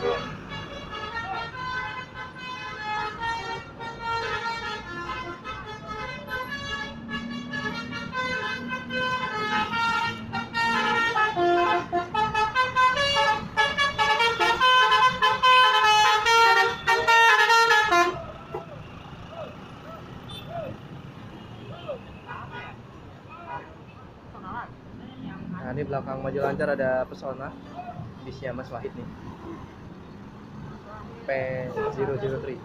Nah, ini belakang maju lancar ada Pesona, bisnya Mas Wahid nih, P003.